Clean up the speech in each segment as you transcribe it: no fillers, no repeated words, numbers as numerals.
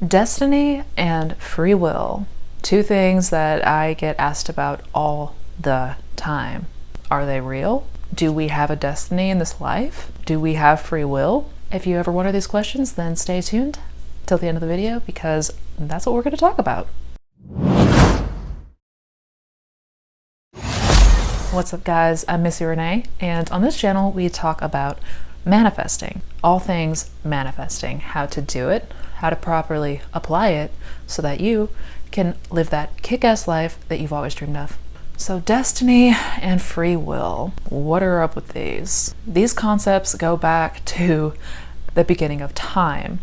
Destiny and free will, two things that I get asked about all the time. Are they real? Do we have a destiny in this life? Do we have free will? If you ever wonder these questions, then stay tuned till the end of the video because that's what we're going to talk about. What's up guys, I'm Missy Renee, and on this channel we talk about manifesting, all things manifesting, how to do it, how to properly apply it so that you can live that kick-ass life that you've always dreamed of. So destiny and free will, what are up with these? These concepts go back to the beginning of time.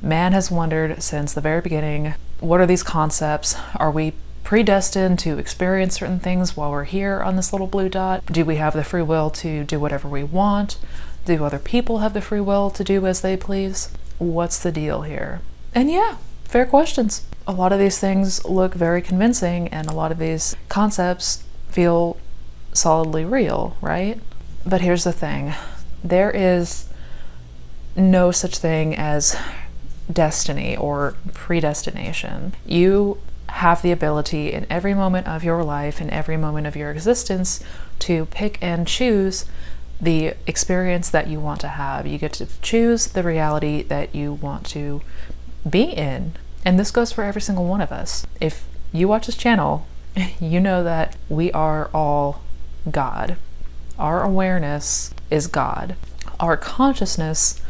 Man has wondered since the very beginning, what are these concepts? Are we predestined to experience certain things while we're here on this little blue dot? Do we have the free will to do whatever we want? Do other people have the free will to do as they please? What's the deal here? And yeah, fair questions. A lot of these things look very convincing and a lot of these concepts feel solidly real, right? But here's the thing. There is no such thing as destiny or predestination. You have the ability in every moment of your life, in every moment of your existence, to pick and choose the experience that you want to have. You get to choose the reality that you want to be in. And this goes for every single one of us. If you watch this channel, you know that we are all God. Our awareness is God. Our consciousness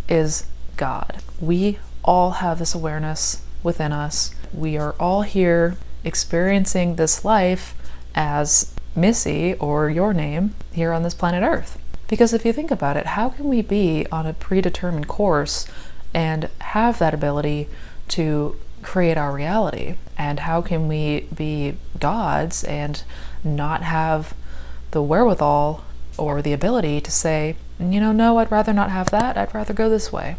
is God. We all have this awareness within us. We are all here experiencing this life as Missy, or your name, here on this planet Earth. Because if you think about it, how can we be on a predetermined course and have that ability to create our reality? And how can we be gods and not have the wherewithal or the ability to say, you know, no, I'd rather not have that, I'd rather go this way?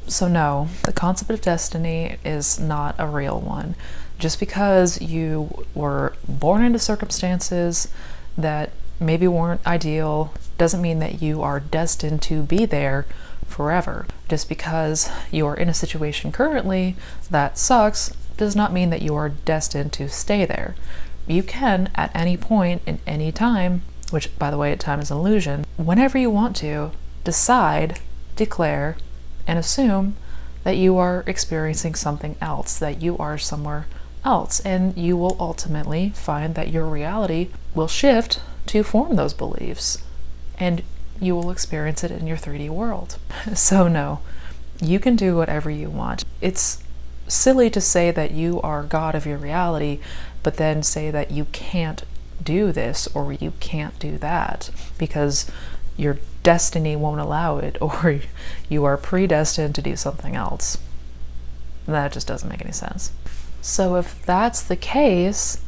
So no, the concept of destiny is not a real one. Just because you were born into circumstances that maybe weren't ideal doesn't mean that you are destined to be there forever. Just because you're in a situation currently that sucks does not mean that you are destined to stay there. You can, at any point in any time, which by the way at time is an illusion, whenever you want to, decide, declare, and assume that you are experiencing something else, that you are somewhere else, and you will ultimately find that your reality will shift to form those beliefs, and you will experience it in your 3D world. So no, you can do whatever you want. It's silly to say that you are God of your reality, but then say that you can't do this or you can't do that because your destiny won't allow it, or you are predestined to do something else. That just doesn't make any sense. So if that's the case,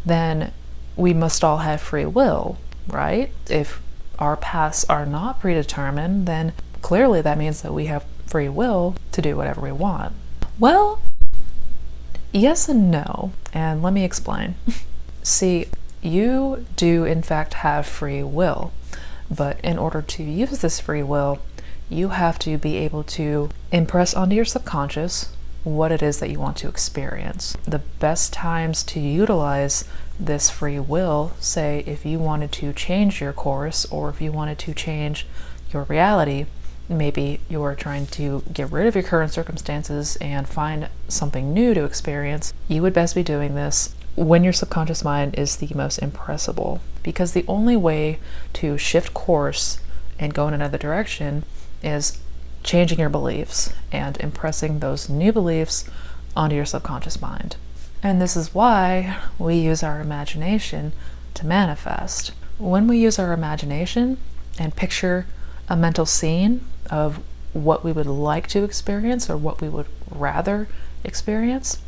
then we must all have free will, right? If our paths are not predetermined, then clearly that means that we have free will to do whatever we want. Well, yes and no, and let me explain. See, you do in fact have free will, but in order to use this free will, you have to be able to impress onto your subconscious what it is that you want to experience. The best times to utilize this free will, say if you wanted to change your course or if you wanted to change your reality, maybe you're trying to get rid of your current circumstances and find something new to experience, you would best be doing this when your subconscious mind is the most impressible. Because the only way to shift course and go in another direction is changing your beliefs and impressing those new beliefs onto your subconscious mind. And this is why we use our imagination to manifest. When we use our imagination and picture a mental scene of what we would like to experience or what we would rather experience,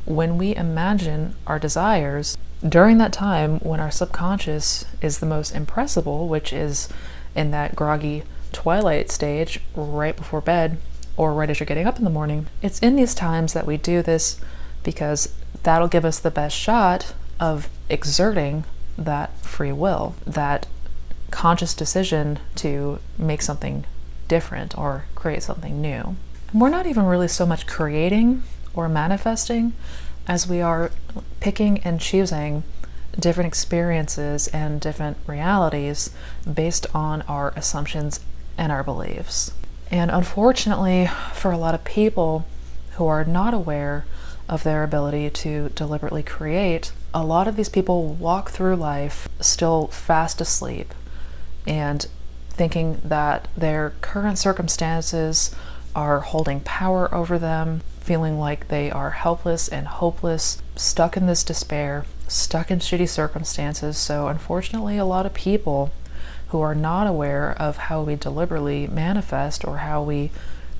when we imagine our desires during that time when our subconscious is the most impressible, which is in that groggy twilight stage right before bed or right as you're getting up in the morning, it's in these times that we do this because that'll give us the best shot of exerting that free will, that conscious decision to make something different or create something new. And we're not even really so much creating or manifesting as we are picking and choosing different experiences and different realities based on our assumptions and our beliefs. And unfortunately, for a lot of people who are not aware of their ability to deliberately create, a lot of these people walk through life still fast asleep and thinking that their current circumstances are holding power over them, feeling like they are helpless and hopeless, stuck in this despair, stuck in shitty circumstances. So unfortunately, a lot of people who are not aware of how we deliberately manifest or how we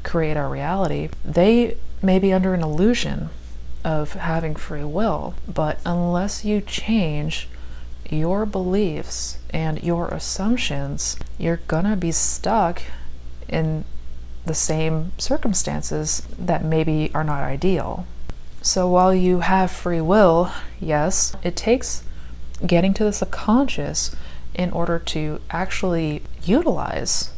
create our reality, they may be under an illusion of having free will. But unless you change your beliefs and your assumptions, you're gonna be stuck in the same circumstances that maybe are not ideal. So while you have free will, yes, it takes getting to the subconscious in order to actually utilize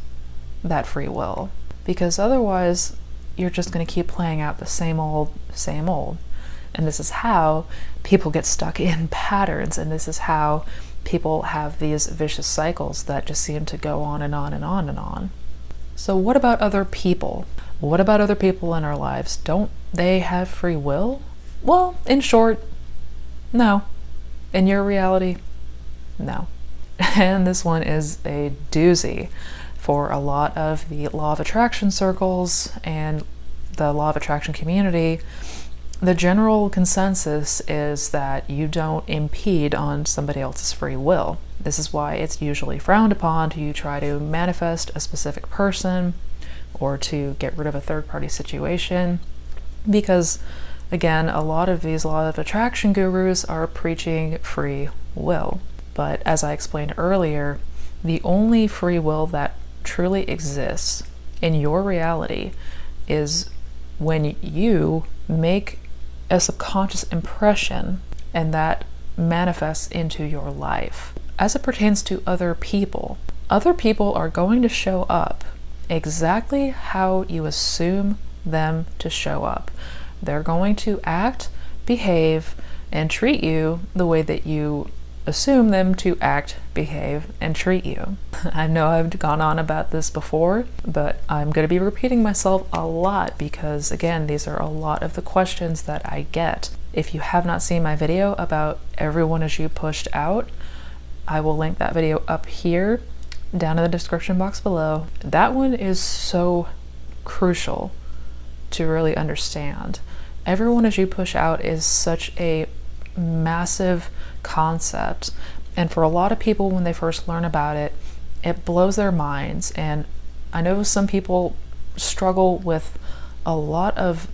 that free will, because otherwise you're just going to keep playing out the same old. And this is how people get stuck in patterns, and this is how people have these vicious cycles that just seem to go on and on and on and on. So what about other people? What about other people in our lives? Don't they have free will? Well, in short, no. In your reality, no. And this one is a doozy for a lot of the law of attraction circles and the law of attraction community. The general consensus is that you don't impede on somebody else's free will. This is why it's usually frowned upon to try to manifest a specific person or to get rid of a third-party situation, because again, a lot of these law of attraction gurus are preaching free will. But as I explained earlier, the only free will that truly exists in your reality is when you make a subconscious impression and that manifests into your life. As it pertains to other people are going to show up exactly how you assume them to show up. They're going to act, behave, and treat you the way that you assume them to act, behave, and treat you. I know I've gone on about this before, but I'm going to be repeating myself a lot because, again, these are a lot of the questions that I get. If you have not seen my video about everyone as you pushed out, I will link that video up here, down in the description box below. That one is so crucial to really understand. Everyone as you push out is such a massive concept, and for a lot of people when they first learn about it, it blows their minds. And I know some people struggle with a lot of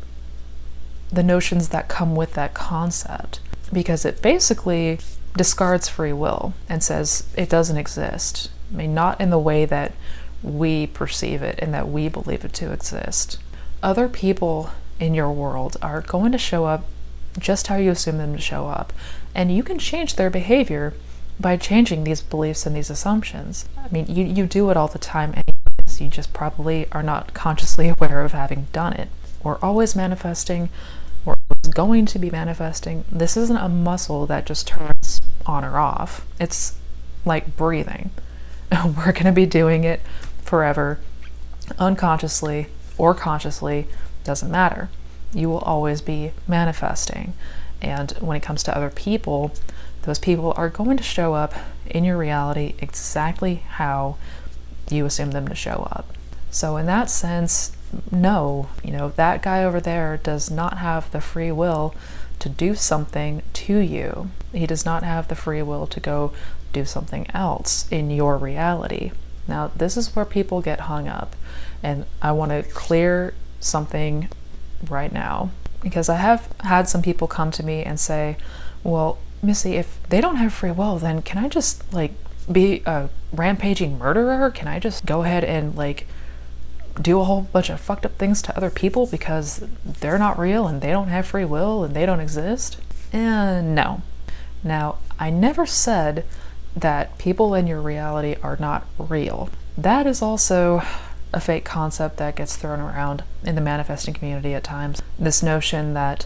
the notions that come with that concept, because it basically discards free will and says it doesn't exist. I mean, not in the way that we perceive it and that we believe it to exist. Other people in your world are going to show up just how you assume them to show up, and you can change their behavior by changing these beliefs and these assumptions. I mean, you do it all the time anyways. You just probably are not consciously aware of having done it. We're always manifesting. We're always going to be manifesting. This isn't a muscle that just turns on or off. It's like breathing. We're going to be doing it forever, unconsciously or consciously, doesn't matter. You will always be manifesting. And when it comes to other people, those people are going to show up in your reality exactly how you assume them to show up. So in that sense, no, that guy over there does not have the free will to do something to you. He does not have the free will to go do something else in your reality. Now, this is where people get hung up, and I want to clear something right now, because I have had some people come to me and say, well, Missy, if they don't have free will, then can I just be a rampaging murderer? Can I just go ahead and do a whole bunch of fucked up things to other people because they're not real and they don't have free will and they don't exist? No. Now, I never said that people in your reality are not real. That is also a fake concept that gets thrown around in the manifesting community at times. This notion that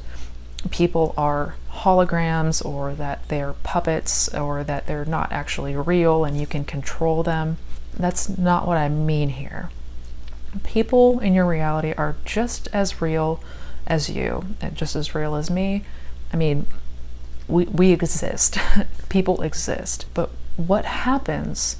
people are holograms, or that they're puppets, or that they're not actually real and you can control them. That's not what I mean here. People in your reality are just as real as you, and just as real as me. I mean, we exist. People exist. But what happens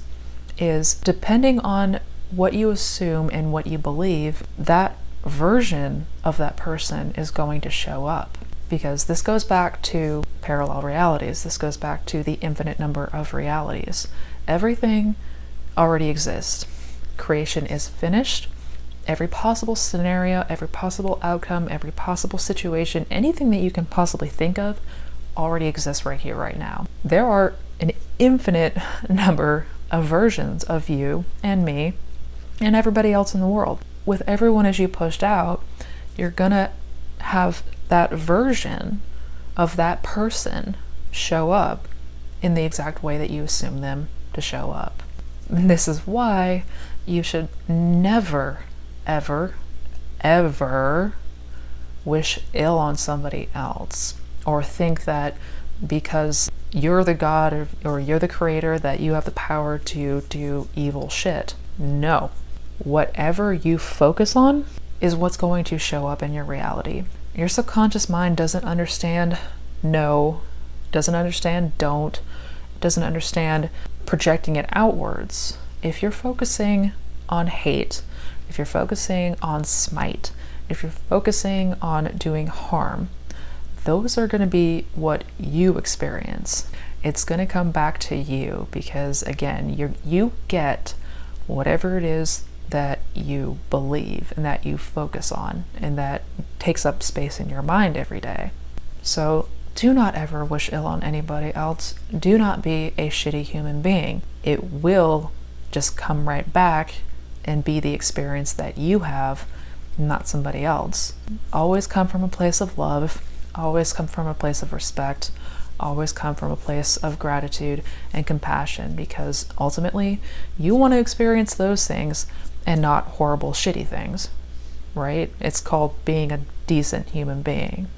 is, depending on what you assume and what you believe, that version of that person is going to show up. Because this goes back to parallel realities. This goes back to the infinite number of realities. Everything already exists. Creation is finished. Every possible scenario, every possible outcome, every possible situation, anything that you can possibly think of already exists right here, right now. There are an infinite number of versions of you and me and everybody else in the world. With everyone as you pushed out, you're gonna have that version of that person show up in the exact way that you assume them to show up. And this is why you should never, ever, ever wish ill on somebody else, or think that because you're the god or you're the creator that you have the power to do evil shit. No. Whatever you focus on is what's going to show up in your reality. Your subconscious mind doesn't understand no, doesn't understand don't, doesn't understand projecting it outwards. If you're focusing on hate, if you're focusing on smite, if you're focusing on doing harm, those are going to be what you experience. It's going to come back to you, because again, you get whatever it is that you believe and that you focus on and that takes up space in your mind every day. So do not ever wish ill on anybody else. Do not be a shitty human being. It will just come right back and be the experience that you have, not somebody else. Always come from a place of love. Always come from a place of respect. Always come from a place of gratitude and compassion, because ultimately you want to experience those things and not horrible, shitty things, right? It's called being a decent human being.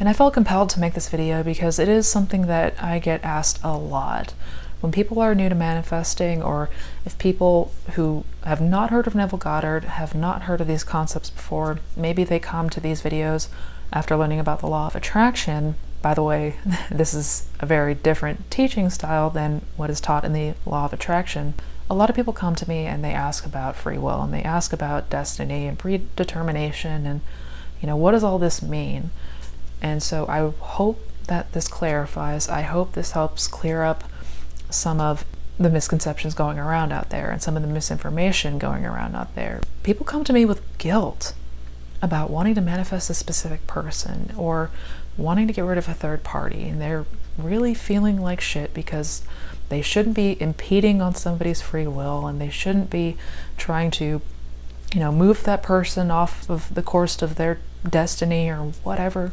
And I felt compelled to make this video because it is something that I get asked a lot. When people are new to manifesting, or if people who have not heard of Neville Goddard, have not heard of these concepts before, maybe they come to these videos after learning about the law of attraction. By the way, this is a very different teaching style than what is taught in the law of attraction. A lot of people come to me and they ask about free will, and they ask about destiny and predetermination, and what does all this mean? And so I hope that this clarifies. I hope this helps clear up some of the misconceptions going around out there and some of the misinformation going around out there. People come to me with guilt about wanting to manifest a specific person or wanting to get rid of a third party, and they're really feeling like shit because they shouldn't be impeding on somebody's free will, and they shouldn't be trying to move that person off of the course of their destiny or whatever.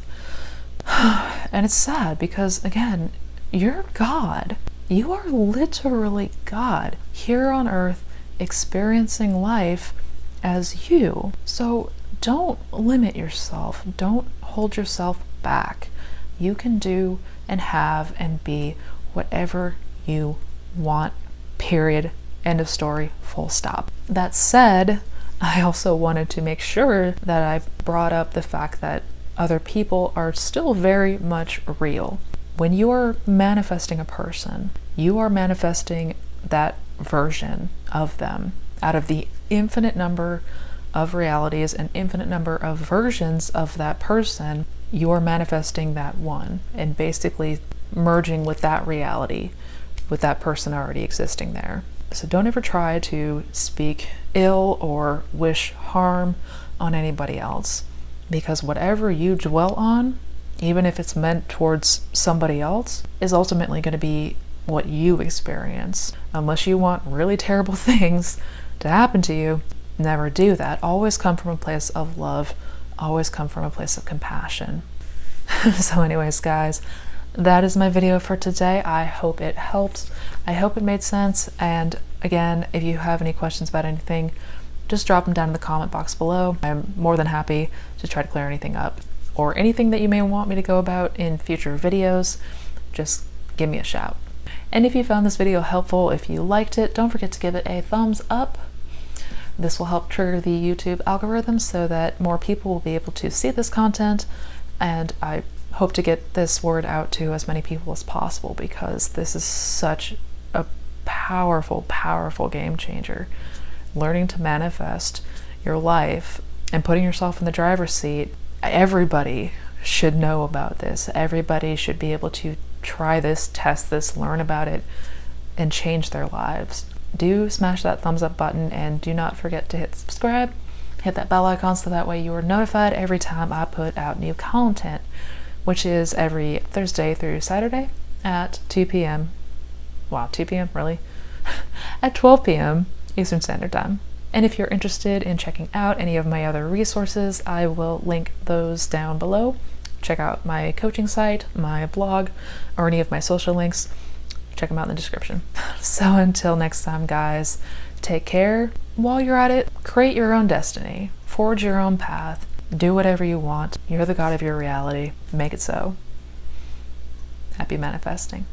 And it's sad because, again, you're God. You are literally God here on earth, experiencing life as you. So don't limit yourself. Don't hold yourself back. You can do and have and be whatever you want, period. End of story, full stop. That said, I also wanted to make sure that I brought up the fact that other people are still very much real. When you are manifesting a person, you are manifesting that version of them out of the infinite number of realities and infinite number of versions of that person. You are manifesting that one and basically merging with that reality, with that person already existing there. So don't ever try to speak ill or wish harm on anybody else, because whatever you dwell on, even if it's meant towards somebody else, is ultimately going to be what you experience. Unless you want really terrible things to happen to you, never do that. Always come from a place of love. Always come from a place of compassion. So anyways, guys, that is my video for today. I hope it helped. I hope it made sense. And again, if you have any questions about anything, just drop them down in the comment box below. I'm more than happy to try to clear anything up, or anything that you may want me to go about in future videos, just give me a shout. And if you found this video helpful, if you liked it, don't forget to give it a thumbs up. This will help trigger the YouTube algorithm so that more people will be able to see this content, and I hope to get this word out to as many people as possible, because this is such a powerful, powerful game changer. Learning to manifest your life and putting yourself in the driver's seat. Everybody should know about this. Everybody should be able to try this, test this, learn about it, and change their lives. Do smash that thumbs up button, and do not forget to hit subscribe. Hit that bell icon so that way you are notified every time I put out new content, which is every Thursday through Saturday at 2 p.m. Wow, 2 p.m. really? At 12 p.m. Eastern Standard Time. And if you're interested in checking out any of my other resources, I will link those down below. Check out my coaching site, my blog, or any of my social links. Check them out in the description. So until next time, guys, take care. While you're at it, create your own destiny. Forge your own path. Do whatever you want. You're the god of your reality. Make it so. Happy manifesting.